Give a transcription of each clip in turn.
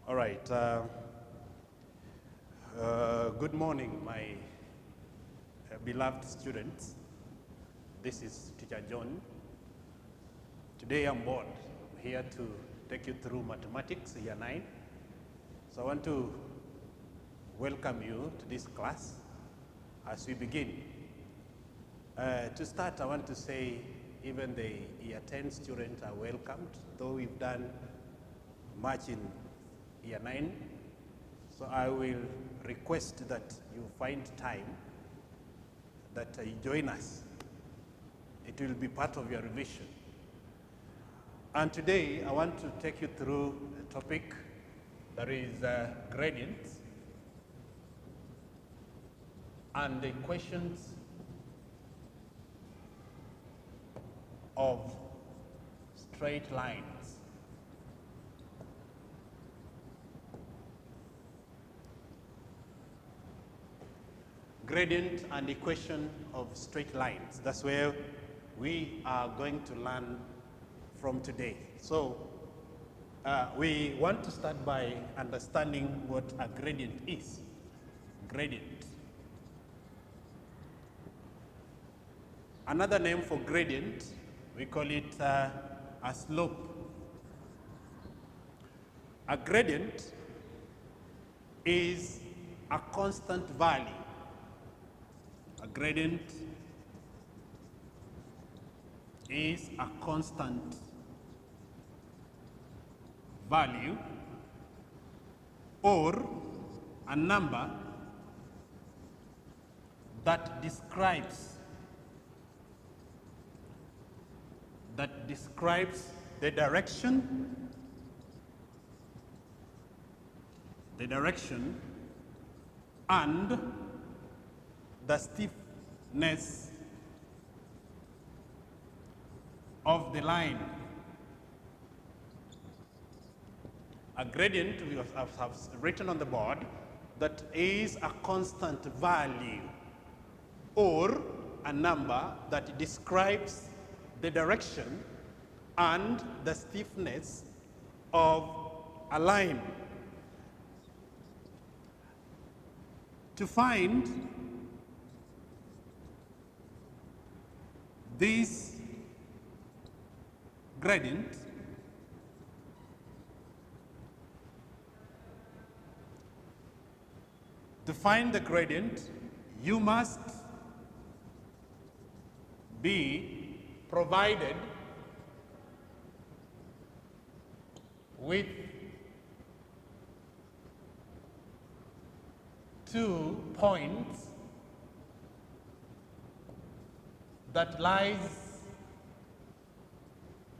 All right. Good morning, my beloved students. This is Teacher John. Today I'm bored. I'm here to take you through mathematics, year 9. So I want to welcome you to this class as we begin. To start, I want to say even the year 10 students are welcomed, though we've done much in year 9. So I will request that you find time that you join us. It will be part of your revision. And today I want to take you through a topic that is gradients and the equations of straight lines. Gradient and equation of straight lines. That's where we are going to learn from today. So we want to start by understanding what a gradient is. Gradient. Another name for gradient, we call it a slope. A gradient is a constant value. A gradient is a constant value or a number that describes the direction and the stiffness of the line. A gradient, we have written on the board, that is a constant value or a number that describes the direction and the stiffness of a line. To find this gradient, to find the gradient, you must be provided with 2 points that lies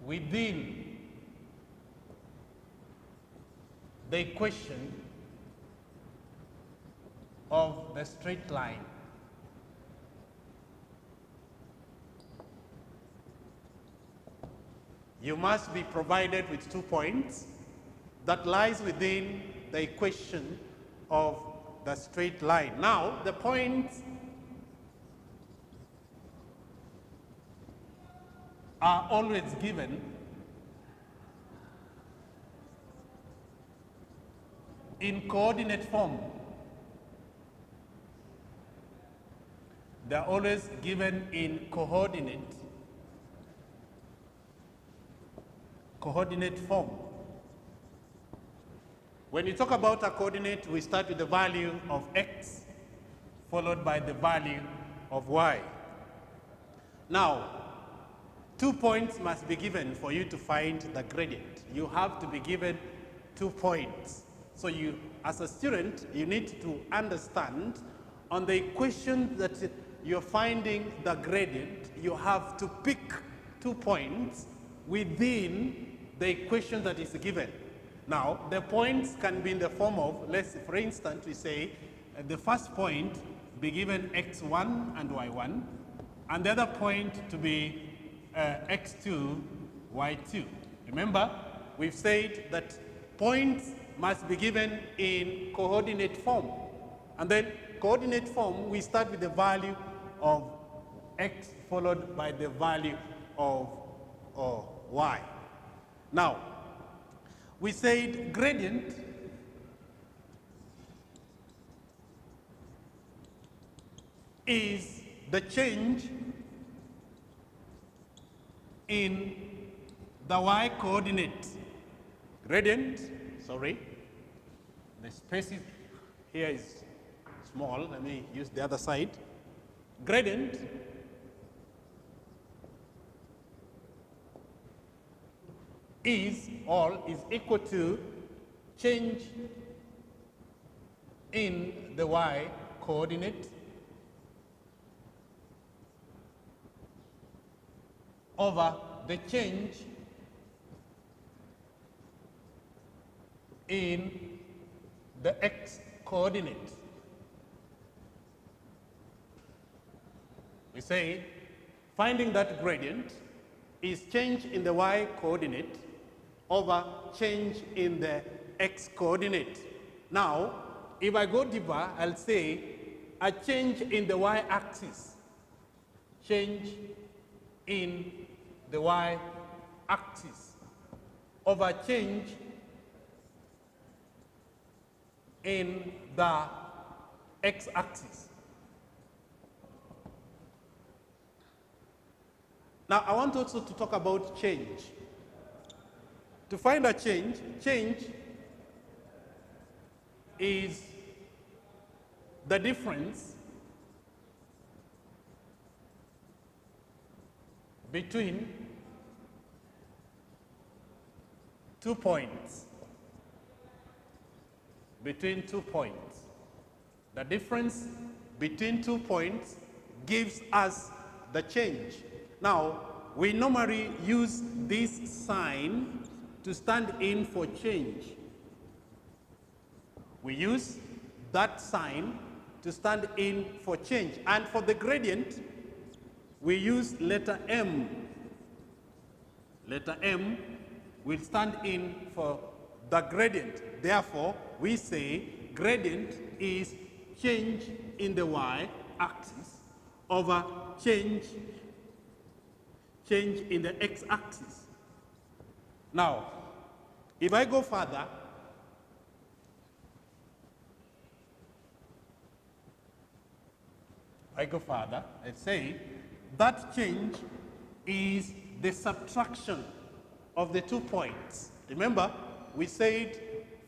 within the equation of the straight line. You must be provided with 2 points that lies within the equation of the straight line. Now, the points are always given in coordinate form. They are always given in coordinate form. When you talk about a coordinate, we start with the value of x followed by the value of y. Now, 2 points must be given for you to find the gradient. You have to be given 2 points. So you, as a student, you need to understand on the equation that you're finding the gradient, you have to pick 2 points within the equation that is given. Now, the points can be in the form of, for instance, we say the first point be given x1 and y1, and the other point to be x2, y2. Remember, we've said that points must be given in coordinate form. And then coordinate form, we start with the value of x followed by the value of y. Now, we said gradient is the change in the y coordinate. Gradient, sorry, the space here is small. Let me use the other side. Gradient is equal to change in the y coordinate over the change in the x coordinate. We say finding that gradient is change in the y coordinate over change in the x coordinate. Now, if I go deeper, I'll say a change in the y axis, change in the y axis over change in the x axis. Now, I want also to talk about change. To find a change is the difference between 2 points. Between 2 points. The difference between 2 points gives us the change. Now, we normally use this sign to stand in for change. We use that sign to stand in for change. And for the gradient, we use letter M. Letter M will stand in for the gradient. Therefore, we say gradient is change in the y-axis over change in the x-axis. Now, if I go further, let's say that change is the subtraction of the 2 points. Remember, we said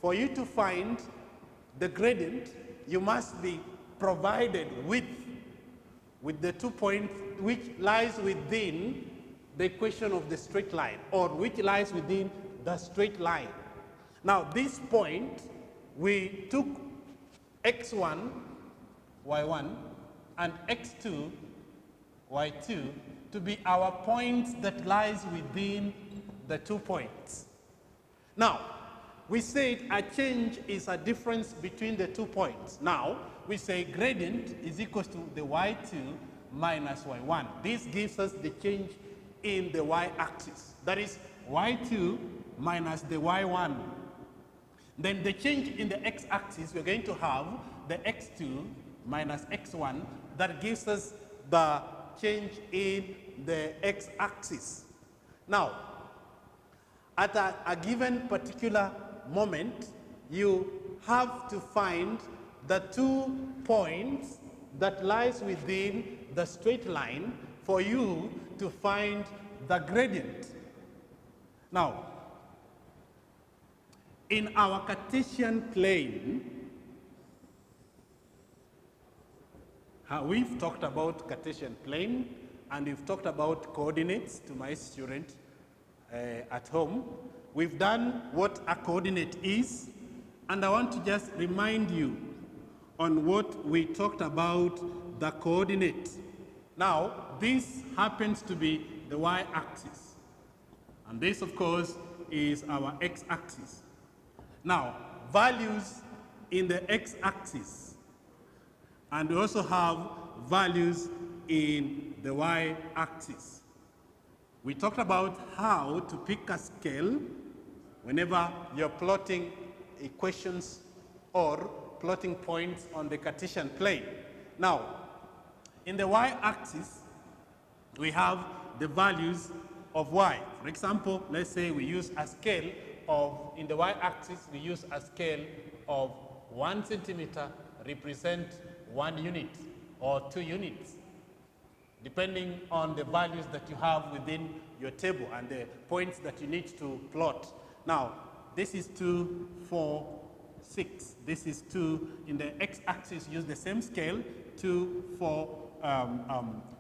for you to find the gradient, you must be provided with the 2 points which lies within the equation of the straight line, or which lies within the straight line. Now, this point, we took x1, y1, and x2, y2, to be our points that lies within the 2 points. Now, we said a change is a difference between the 2 points. Now, we say gradient is equal to the y2 minus y1. This gives us the change in the y-axis. That is y2 minus the y1. Then the change in the x-axis, we're going to have the x2 minus x1. That gives us the change in the x-axis. Now, at a given particular moment, you have to find the 2 points that lies within the straight line for you to find the gradient. Now, in our Cartesian plane, we've talked about Cartesian plane, and we've talked about coordinates to my student at home. We've done what a coordinate is, and I want to just remind you on what we talked about the coordinate. Now, this happens to be the y-axis, and this, of course, is our x-axis. Now, values in the x-axis, and we also have values in the y-axis. We talked about how to pick a scale whenever you're plotting equations or plotting points on the Cartesian plane. Now, in the y-axis, we have the values of y. For example, let's say we use a scale of, in the y-axis, we use a scale of 1 centimeter represent 1 unit. or 2 units, depending on the values that you have within your table and the points that you need to plot. Now, this is 2, 4, 6. This is 2. In the x-axis, use the same scale, 2, 4,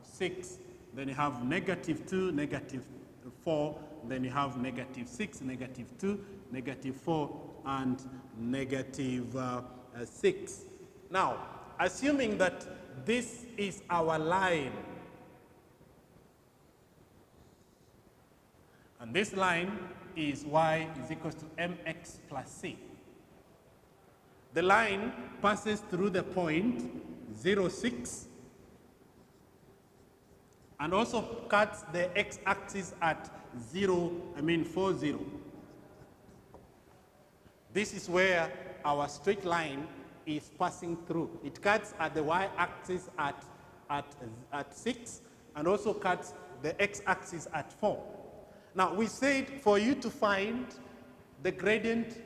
6. Then you have -2, -4. Then you have -6, -2, -4, and -6. Now, assuming that this is our line, and this line is y is equal to mx plus c. The line passes through the point 0, 6, and also cuts the x-axis at 4, 0. This is where our straight line is passing through. It cuts at the y-axis at 6, and also cuts the x-axis at 4. Now, we said for you to find the gradient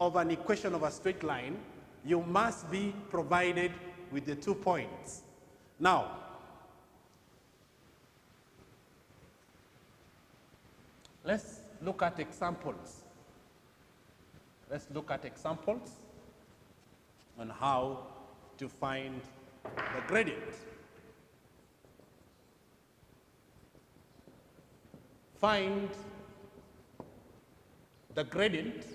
of an equation of a straight line, you must be provided with the 2 points. Now, let's look at examples. Let's look at examples on how to find the gradient. Find the gradient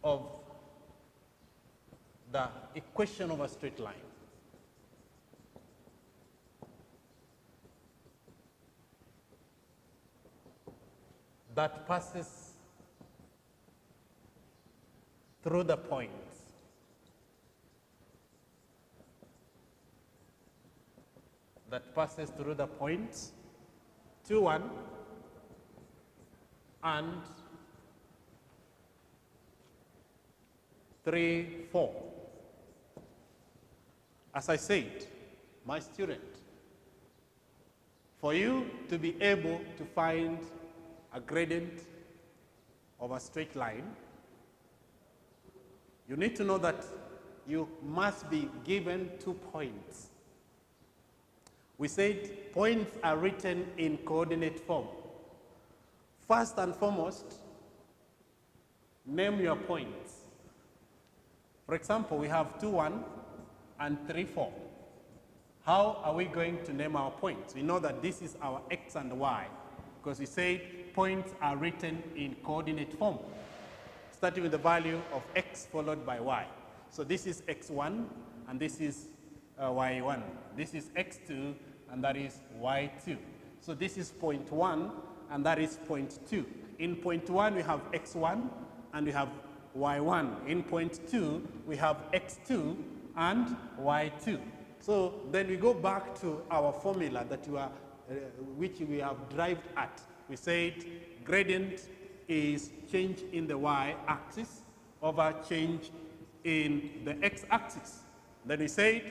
of the equation of a straight line. That passes through the points. That passes through the points 2, 1 and 3, 4. As I said, my student, for you to be able to find a gradient of a straight line, you need to know that you must be given 2 points. We said points are written in coordinate form. First and foremost, name your points. For example, we have 2, 1 and 3, 4. How are we going to name our points? We know that this is our x and y, because we said points are written in coordinate form, starting with the value of x followed by y. So this is x1, and this is y1. This is x2, and that is y2. So this is point 1, and that is point 2. In point 1, we have x1, and we have y1. In point 2, we have x2 and y2. So then we go back to our formula that which we have derived at. We said gradient is change in the y-axis over change in the x-axis. Then we said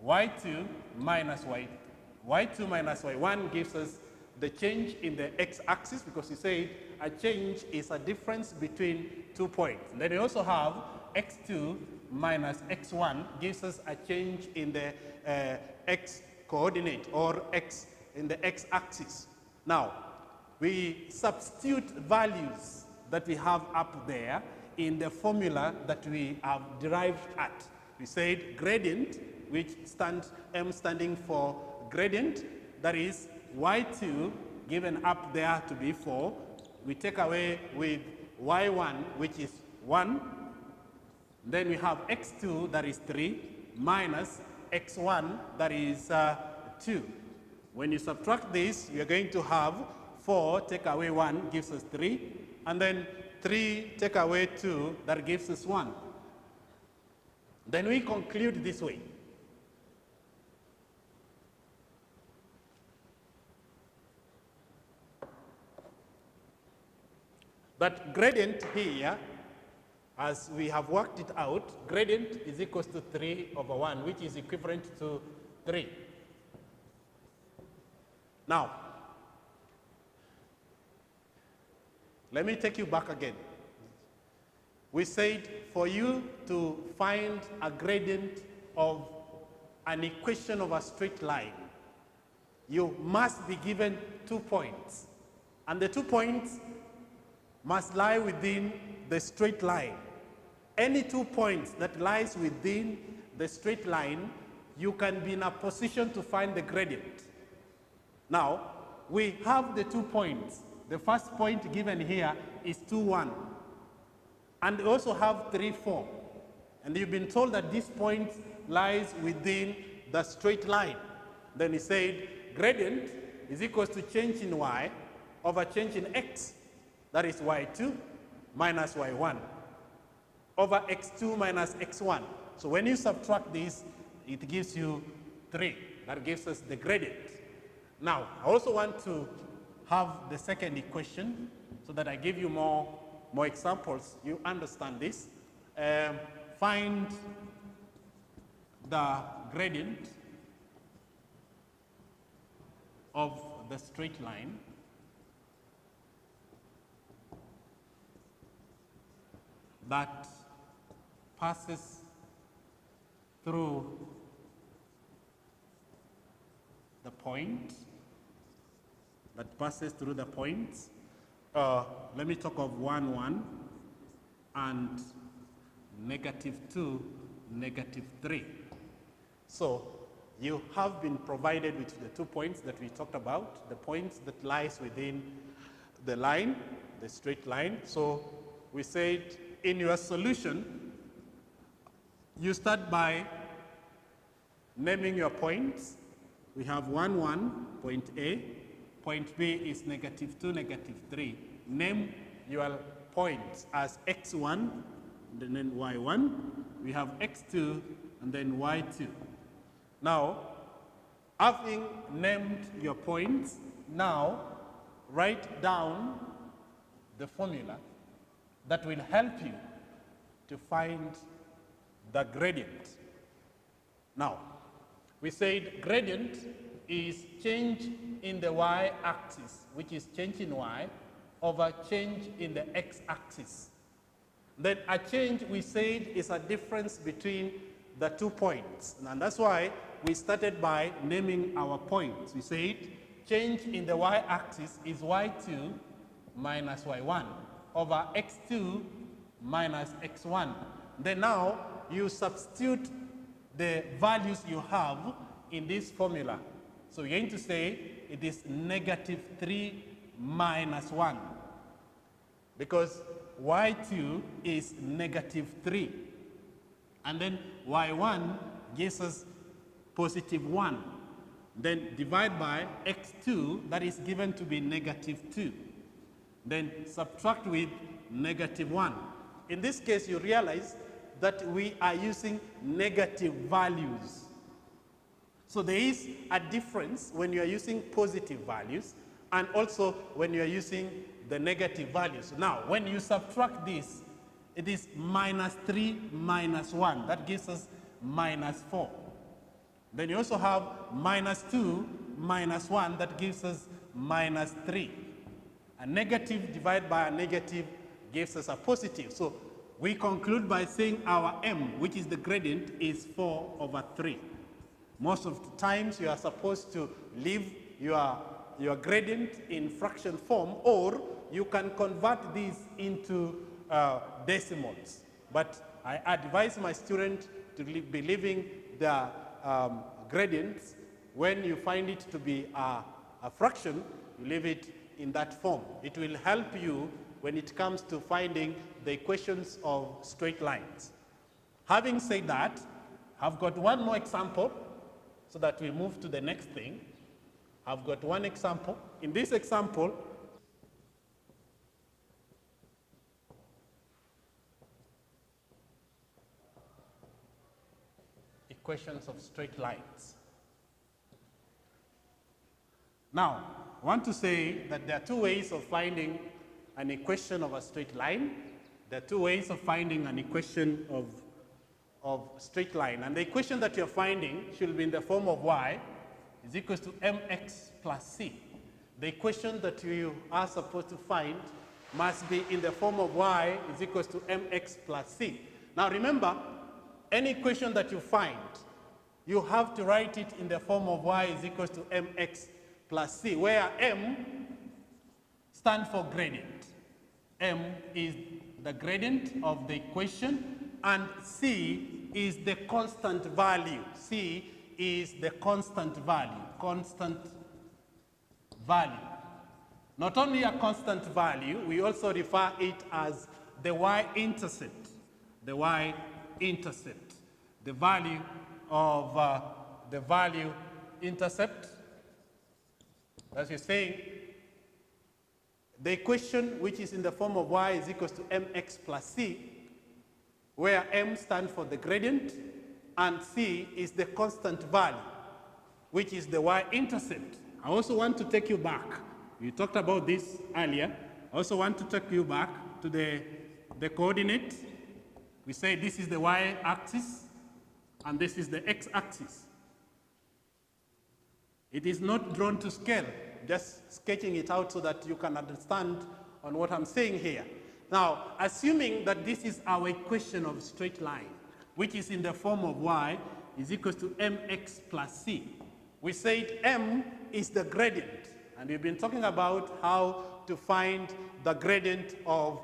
y2 minus y1 gives us the change in the x-axis, because we said a change is a difference between 2 points. And then we also have x2 minus x1 gives us a change in the x coordinate, or x in the x-axis. Now, we substitute values that we have up there in the formula that we have derived at. We said gradient, which M standing for gradient, that is y2 given up there to be 4. We take away with y1, which is 1. Then we have x2, that is 3, minus x1, that is 2. When you subtract this, you are going to have 4 take away 1 gives us 3, and then 3 take away 2, that gives us 1. Then we conclude this way. That gradient here, as we have worked it out, gradient is equal to 3 over 1, which is equivalent to 3. Now, let me take you back again. We said for you to find a gradient of an equation of a straight line, you must be given 2 points. And the 2 points must lie within the straight line. Any 2 points that lies within the straight line, you can be in a position to find the gradient. Now, we have the 2 points. The first point given here is 2, 1. And we also have 3, 4. And you've been told that this point lies within the straight line. Then he said, gradient is equals to change in y over change in x. That is y2 minus y1 over x2 minus x1. So when you subtract this, it gives you 3. That gives us the gradient. Now, I also want to have the second equation so that I give you more examples. You understand this. Find the gradient of the straight line that passes through the point, let me talk of 1, 1 and -2, -3. So you have been provided with the 2 points that we talked about, the points that lies within the line, the straight line. So we said in your solution, you start by naming your points. We have 1, 1, point A. Point B is -2, -3. Name your points as x1, and then y1. We have x2, and then y2. Now, having named your points, now write down the formula that will help you to find the gradient. Now, we said gradient is change in the y-axis, which is change in y, over change in the x-axis. Then a change, we said, is a difference between the 2 points. And that's why we started by naming our points. We said change in the y-axis is y2 minus y1 over x2 minus x1. Then now you substitute the values you have in this formula. So you're going to say it is -3 minus 1, because y2 is -3. And then y1 gives us +1. Then divide by x2, that is given to be -2. Then subtract with -1. In this case, you realize that we are using negative values. So there is a difference when you are using positive values and also when you are using the negative values. Now, when you subtract this, it is -3 minus 1. That gives us -4. Then you also have -2 minus 1. That gives us -3. A negative divided by a negative gives us a positive. So we conclude by saying our m, which is the gradient, is 4/3. Most of the times you are supposed to leave your gradient in fraction form, or you can convert these into decimals. But I advise my students to be leaving the gradients. When you find it to be a fraction, you leave it in that form. It will help you when it comes to finding the equations of straight lines. Having said that, I've got one more example so that we move to the next thing. I've got one example. In this example, equations of straight lines. Now, I want to say that there are 2 ways of finding an equation of a straight line. There are 2 ways of finding an equation of straight line. And the equation that you're finding should be in the form of y is equals to mx plus c. The equation that you are supposed to find must be in the form of y is equals to mx plus c. Now remember, any equation that you find, you have to write it in the form of y is equals to mx plus c, where m stands for gradient. M is the gradient of the equation, and c is the constant value. C is the constant value, Not only a constant value, we also refer it as the y-intercept, the y-intercept, the value of the value-intercept. As you're saying, the equation which is in the form of y is equals to mx plus c, where m stands for the gradient and c is the constant value, which is the y-intercept. I also want to take you back. We talked about this earlier. I also want to take you back to the coordinate. We say this is the y-axis and this is the x-axis. It is not drawn to scale, just sketching it out so that you can understand on what I'm saying here. Now, assuming that this is our equation of straight line, which is in the form of y is equals to mx plus c, we said m is the gradient. And we've been talking about how to find the gradient of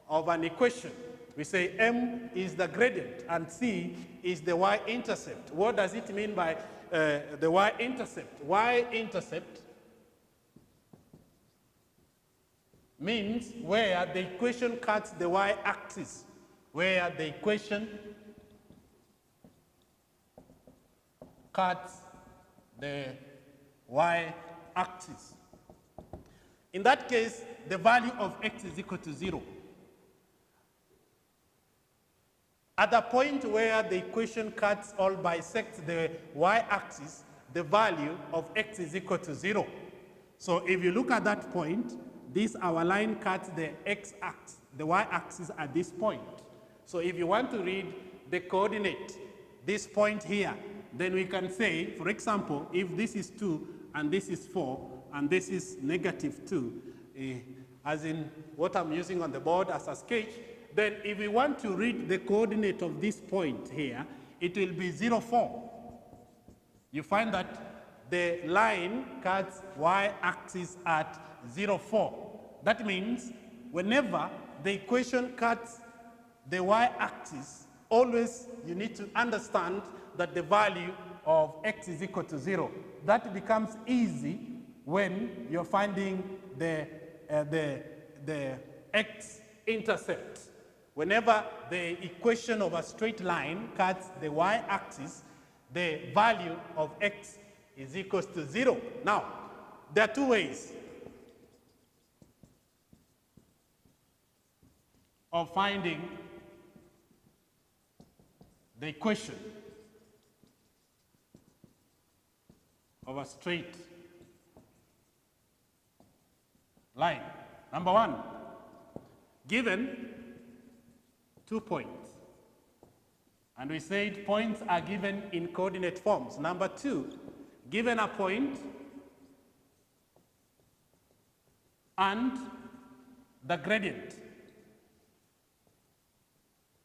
an equation. We say m is the gradient and c is the y-intercept. What does it mean by the y-intercept? Y-intercept means where the equation cuts the y-axis, where the equation cuts the y-axis. In that case, the value of x is equal to 0. At the point where the equation cuts or bisects the y-axis, the value of x is equal to 0. So if you look at that point, our line cuts the x-axis, the y-axis at this point. So if you want to read the coordinate, this point here, then we can say, for example, if this is 2 and this is 4 and this is -2, as in what I'm using on the board as a sketch, then if we want to read the coordinate of this point here, it will be 0, 4. You find that the line cuts y-axis at 0, 4. That means whenever the equation cuts the y-axis, always you need to understand that the value of x is equal to 0. That becomes easy when you're finding the x-intercept. Whenever the equation of a straight line cuts the y-axis, the value of x is equal to 0. Now, there are two ways of finding the equation of a straight line. Number one, given 2 points, and we said points are given in coordinate forms. Number two, given a point and the gradient.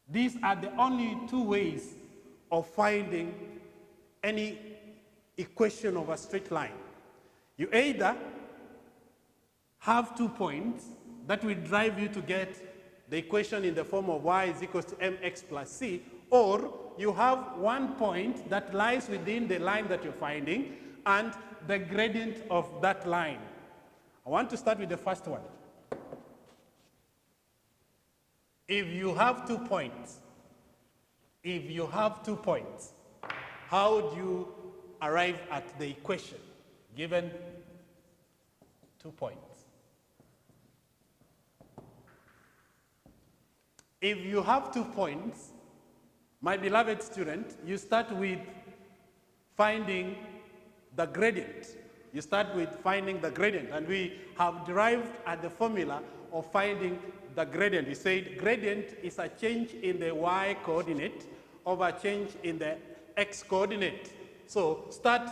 These are the only two ways of finding any equation of a straight line. You either have 2 points that will drive you to get the equation in the form of y is equals to mx plus c, or you have 1 point that lies within the line that you're finding and the gradient of that line. I want to start with the first one. If you have 2 points, how do you arrive at the equation given 2 points? If you have 2 points, my beloved student, you start with finding the gradient. You start with finding the gradient, and we have derived at the formula of finding the gradient. We said gradient is a change in the y coordinate over change in the x coordinate. So start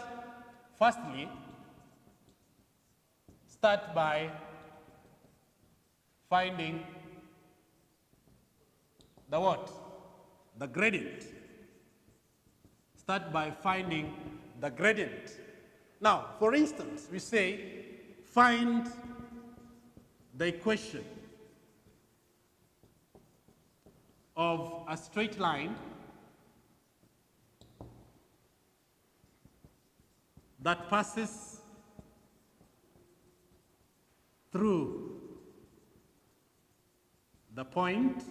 by finding the what? The gradient. Start by finding the gradient. Now, for instance, we say find the equation of a straight line that passes through the points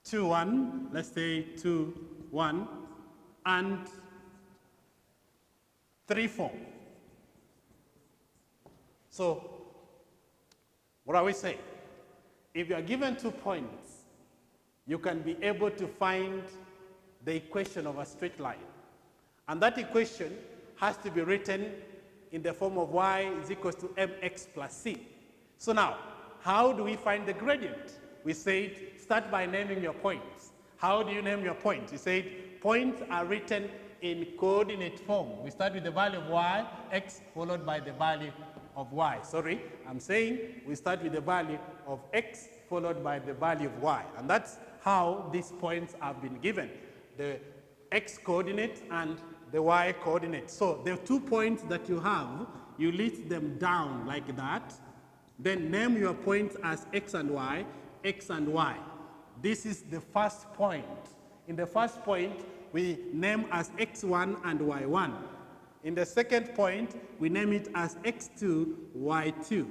2, 1, let's say 2, 1, and 3, 4. So, what are we saying? If you are given 2 points, you can be able to find the equation of a straight line. And that equation has to be written in the form of y is equals to mx plus c. So now, how do we find the gradient? We said, start by naming your points. How do you name your points? We said, points are written in coordinate form. We start with the value of y, x, followed by the value of y. Sorry, I'm saying we start with the value of x, followed by the value of y. And that's how these points have been given. The x coordinate and the y coordinate. So the 2 points that you have, you list them down like that. Then name your points as x and y, x and y. This is the first point. In the first point, we name as x1 and y1. In the second point, we name it as x2, y2.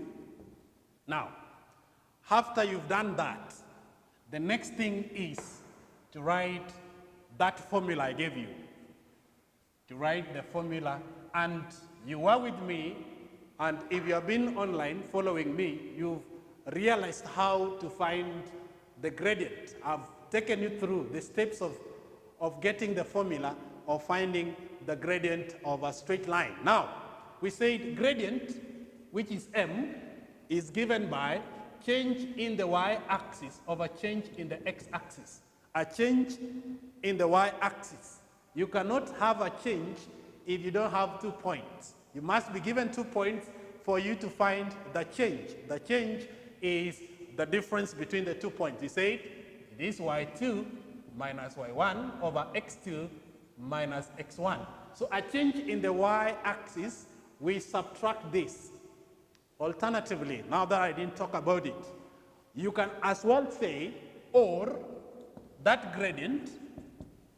Now, after you've done that, the next thing is to write that formula I gave you. To write the formula, and you were with me, and if you have been online following me, you've realized how to find the gradient. I've taken you through the steps of getting the formula of finding the gradient of a straight line. Now, we said gradient, which is m, is given by change in the y-axis over change in the x-axis. A change in the y-axis. You cannot have a change if you don't have 2 points. You must be given 2 points for you to find the change. The change is the difference between the 2 points. We said it is y2 minus y1 over x2 minus x1. So a change in the y-axis, we subtract this. Alternatively, now that I didn't talk about it, you can as well say, or that gradient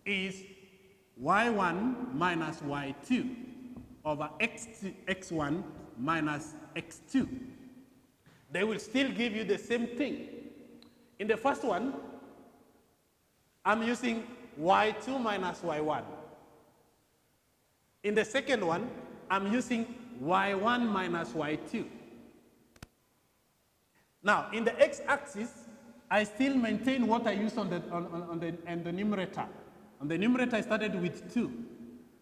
is y1 minus y2 over x1 minus x2. They will still give you the same thing. In the first one, I'm using y2 minus y1. In the second one, I'm using y1 minus y2. Now, in the x-axis, I still maintain what I used on the numerator. On the numerator, I started with 2.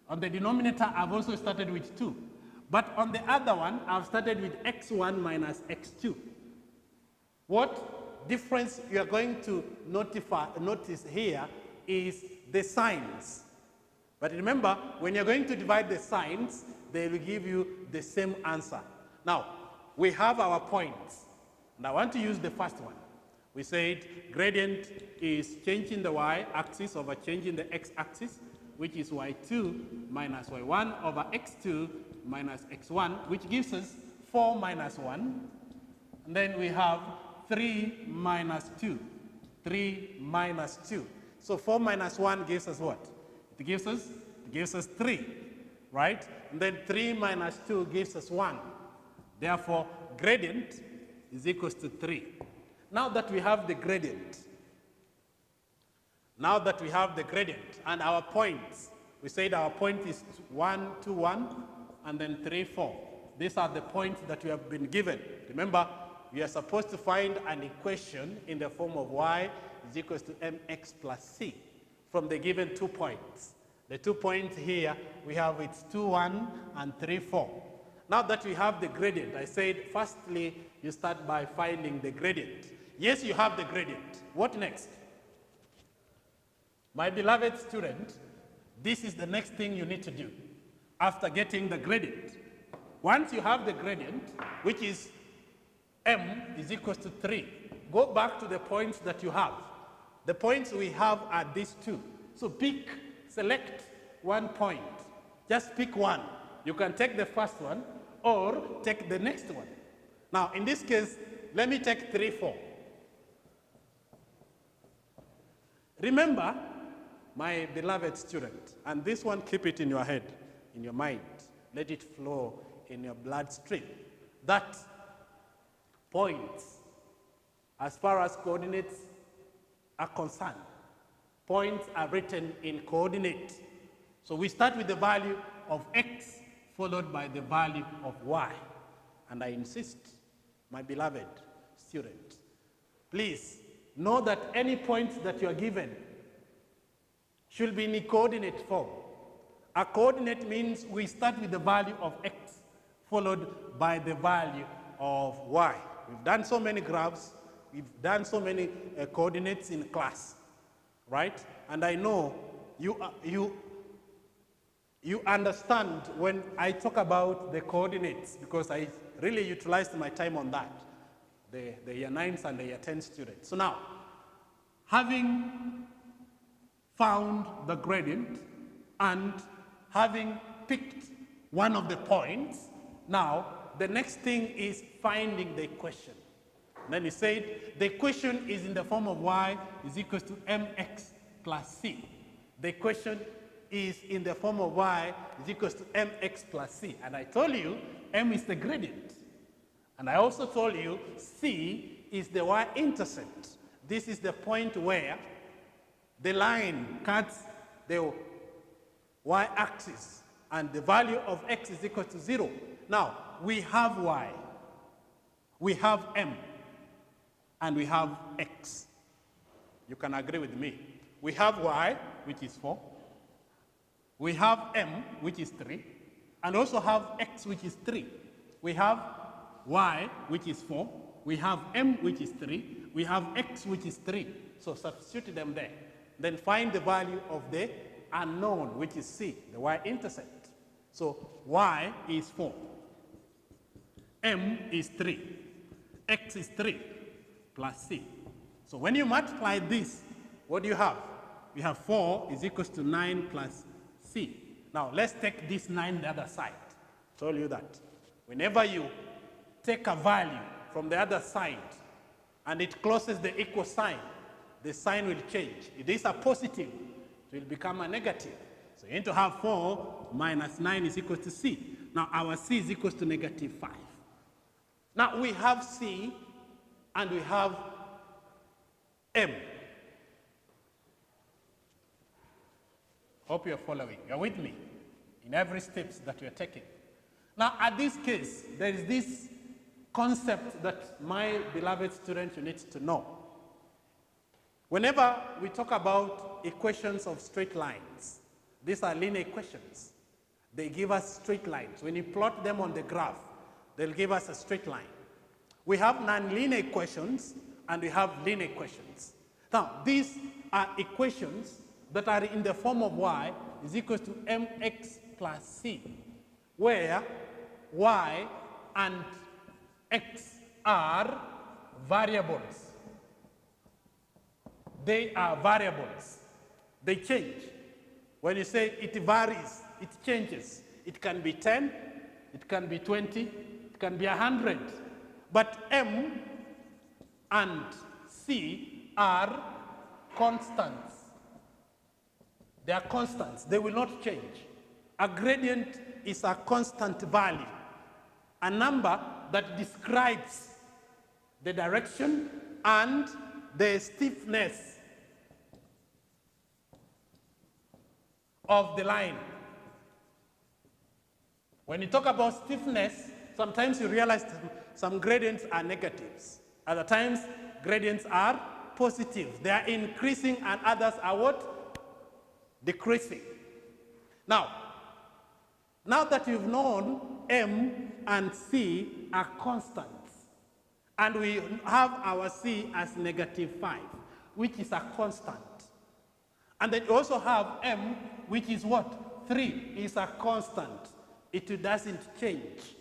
On the denominator, I've also started with 2. But on the other one, I've started with x1 minus x2. What difference you are going to notice here is the signs. But remember, when you're going to divide the signs, they will give you the same answer. Now, we have our points. And I want to use the first one. We said gradient is change in the y-axis over change in the x-axis, which is y2 minus y1 over x2 minus x1, which gives us 4 minus 1. And then we have 3 minus 2. 3 minus 2. So 4 minus 1 gives us what? It gives us 3, right? And then 3 minus 2 gives us 1. Therefore, gradient is equals to 3. Now that we have the gradient, and our points, we said our point is 1, 2, 1, and then 3, 4. These are the points that we have been given. Remember, we are supposed to find an equation in the form of y is equals to mx plus c from the given 2 points. The 2 points here, we have it's 2, 1, and 3, 4. Now that we have the gradient, I said, firstly, you start by finding the gradient. Yes, you have the gradient. What next? My beloved student, this is the next thing you need to do after getting the gradient. Once you have the gradient, which is m is equal to 3, go back to the points that you have. The points we have are these two. So select one point. Just pick one. You can take the first one or take the next one. Now, in this case, let me take 3, 4. Remember, my beloved student, and this one, keep it in your head, in your mind. Let it flow in your bloodstream. That points, as far as coordinates are concerned, points are written in coordinate. So we start with the value of x followed by the value of y. And I insist, my beloved student, please know that any points that you are given should be in a coordinate form. A coordinate means we start with the value of x followed by the value of y. We've done so many graphs, we've done so many coordinates in class, right? And I know you understand when I talk about the coordinates, because I really utilized my time on that, the year 9s and the year 10 students. So now, having found the gradient and having picked one of the points, now the next thing is finding the equation. Then he said the equation is in the form of y is equal to mx plus c. The equation is in the form of y is equal to mx plus c. And I told you m is the gradient. And I also told you c is the y-intercept. This is the point where the line cuts the y-axis and the value of x is equal to 0. Now, we have y, we have m, and we have x. You can agree with me. We have y, which is 4. We have m, which is 3. And also have x, which is 3. We have y, which is 4. We have m, which is 3. We have x, which is 3. So substitute them there. Then find the value of the unknown, which is c, the y-intercept. So y is 4. M is 3. X is 3 plus c. So when you multiply this, what do you have? We have 4 is equal to 9 plus c. Now let's take this 9 the other side. I told you that. Whenever you take a value from the other side and it crosses the equal sign, the sign will change. If it is a positive, it will become a negative. So you need to have 4 minus 9 is equal to c. Now our c is equal to negative 5. Now we have c and we have m. Hope you're following. You're with me in every steps that you're taking. Now at this case, there is this concept that my beloved student you need to know. Whenever we talk about equations of straight lines, these are linear equations. They give us straight lines. When you plot them on the graph, they'll give us a straight line. We have nonlinear equations and we have linear equations. Now, these are equations that are in the form of y is equal to mx plus c, where y and x are variables. They are variables. They change. When you say it varies, it changes. It can be 10, it can be 20, it can be 100. But m and c are constants. They are constants. They will not change. A gradient is a constant value, a number that describes the direction and the stiffness of the line. When you talk about stiffness, sometimes you realize some gradients are negatives. Other times, gradients are positive. They are increasing and others are what? Decreasing. Now that you've known m and c are constants, and we have our c as negative 5, which is a constant. And then you also have m, which is what? 3 is a constant. It doesn't change.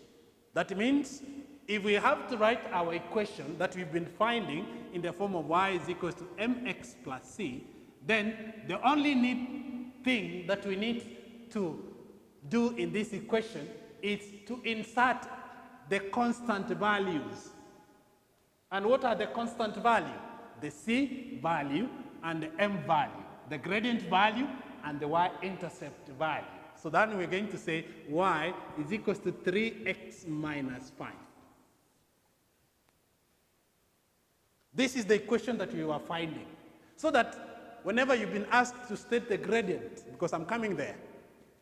That means if we have to write our equation that we've been finding in the form of y is equals to mx plus c, then the only thing that we need to do in this equation is to insert the constant values. And what are the constant values? The c value and the m value, the gradient value and the y-intercept value. So then we're going to say y is equals to 3x minus 5. This is the equation that we were finding. So that whenever you've been asked to state the gradient, because I'm coming there,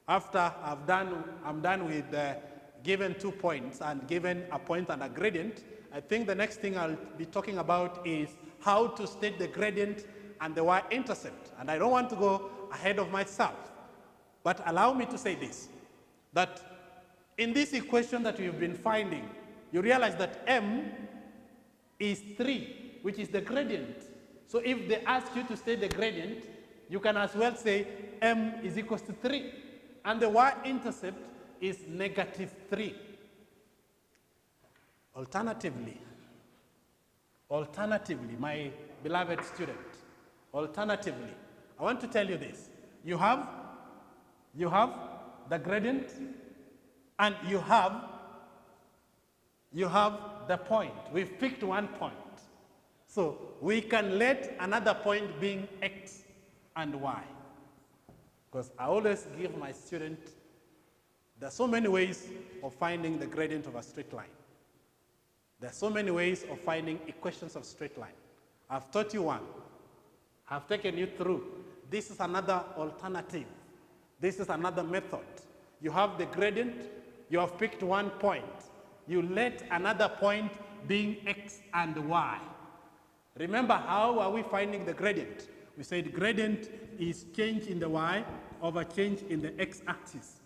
after I'm done with given 2 points and given a point and a gradient, I think the next thing I'll be talking about is how to state the gradient and the y-intercept. And I don't want to go ahead of myself, but allow me to say this, that in this equation that we've been finding, you realize that m is 3, which is the gradient. So if they ask you to state the gradient, you can as well say m is equals to 3. And the y-intercept is negative 3. Alternatively, my beloved student, alternatively, I want to tell you this. You have the gradient and you have the point. We've picked one point. So we can let another point being x and y. Because I always give my student, there are so many ways of finding the gradient of a straight line. There are so many ways of finding equations of straight line. I've taught you one. I've taken you through. This is another alternative. This is another method. You have the gradient, you have picked one point. You let another point being x and y. Remember, how are we finding the gradient? We said gradient is change in the y over change in the x-axis.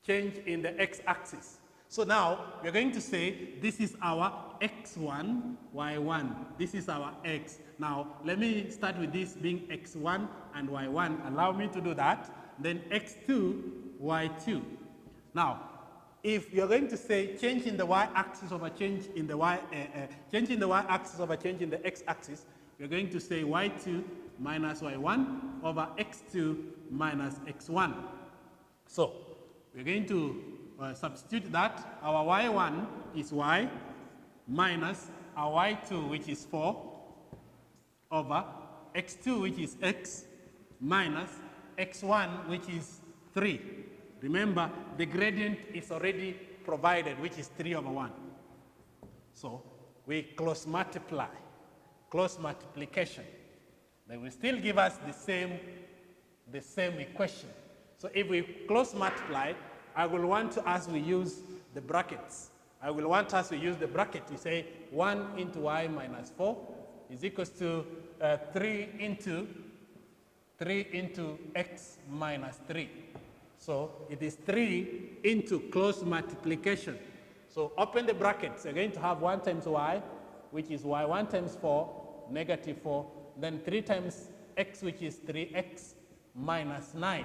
Change in the x-axis. So now we're going to say this is our x1, y1. This is our x. Now let me start with this being x1 and y1. Allow me to do that. Then x2, y2. Now, if you're going to say change in the y-axis over change in the change in the y-axis over change in the x-axis, we're going to say y2 minus y1 over x2 minus x1. So we're going to substitute that. Our y1 is y minus our y2, which is 4, over x2, which is x, minus x1, which is 3. Remember, the gradient is already provided, which is 3 over 1. So we cross multiply, cross multiplication. They will still give us the same equation. So if we cross multiply, I will want us to use the brackets. I will want us to use the bracket. We say 1 into y minus 4 is equals to 3 into x minus 3. So it is 3 into close multiplication. So open the brackets. You're going to have 1 times y, which is y. 1 times 4, negative 4. Then 3 times x, which is 3x minus 9.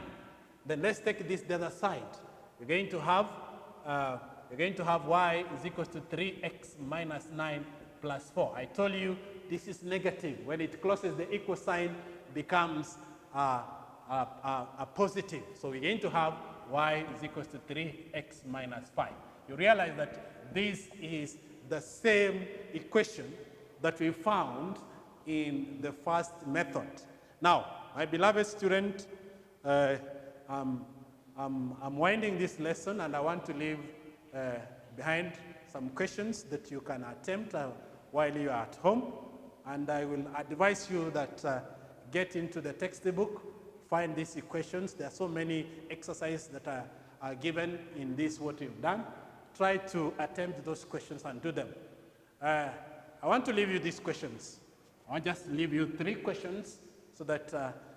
Then let's take this the other side. We're going to have y is equals to 3x minus 9 plus 4. I told you this is negative. When it crosses the equal sign, becomes a positive. So we're going to have y is equals to 3x minus 5. You realize that this is the same equation that we found in the first method. Now, my beloved student, I'm winding this lesson and I want to leave behind some questions that you can attempt while you are at home. And I will advise you that get into the textbook, find these equations. There are so many exercises that are given in this, what you've done. Try to attempt those questions and do them. I want to leave you these questions. I'll just leave you 3 questions so that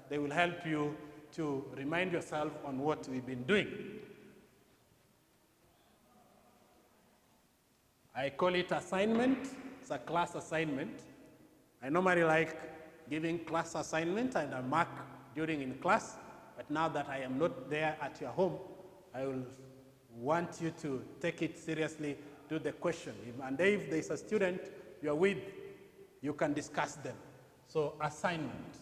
they will help you to remind yourself on what we've been doing. I call it assignment. It's a class assignment. I normally like giving class assignment and a mark during in class, but now that I am not there at your home, I will want you to take it seriously, do the question. And if there's a student you're with, you can discuss them. So assignment.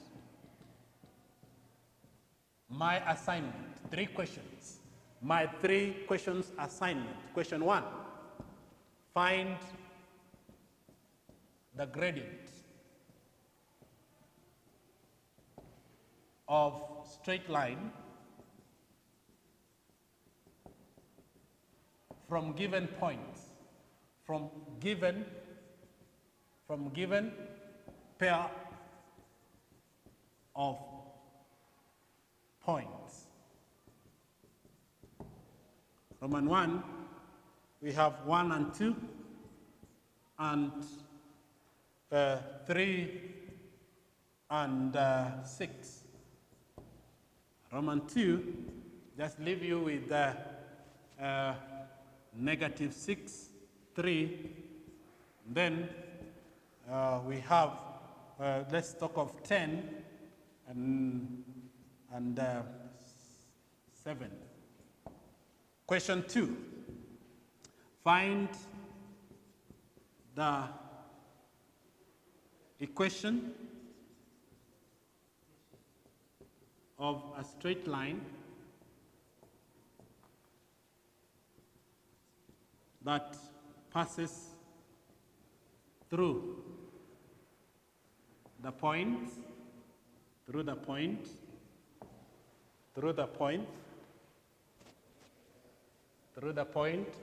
My assignment, 3 questions. My 3 questions assignment. Question 1, find the gradient of straight line from given points, from given pair of points. Roman 1, we have 1 and 2, and 3 and 6. Roman 2, just leave you with -6, 3. Then we have, let's talk of 10 and 7. Question 2, find the equation of a straight line that passes through the point, through the point,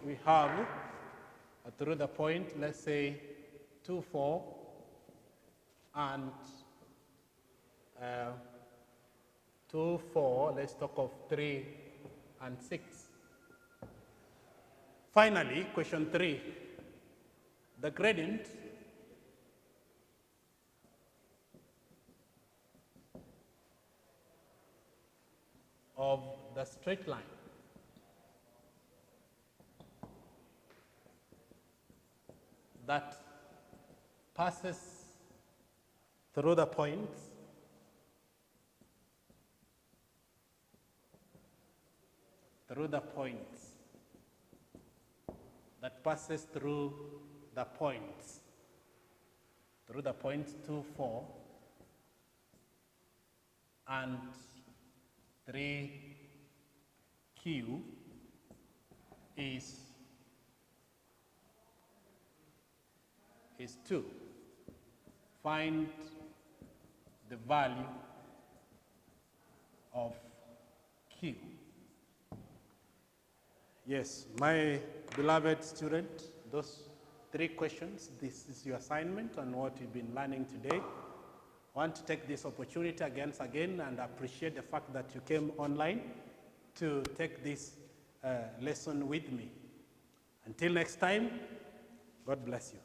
we have, through the point, let's say 2, 4, and 2, 4, let's talk of 3 and 6. Finally, question 3, the gradient of the straight line that passes through the points that passes through the points 2, 4 and 3Q is 2. Find the value of Q. Yes, my beloved student, those 3 questions, this is your assignment and what you've been learning today. I want to take this opportunity again and appreciate the fact that you came online to take this lesson with me. Until next time, God bless you.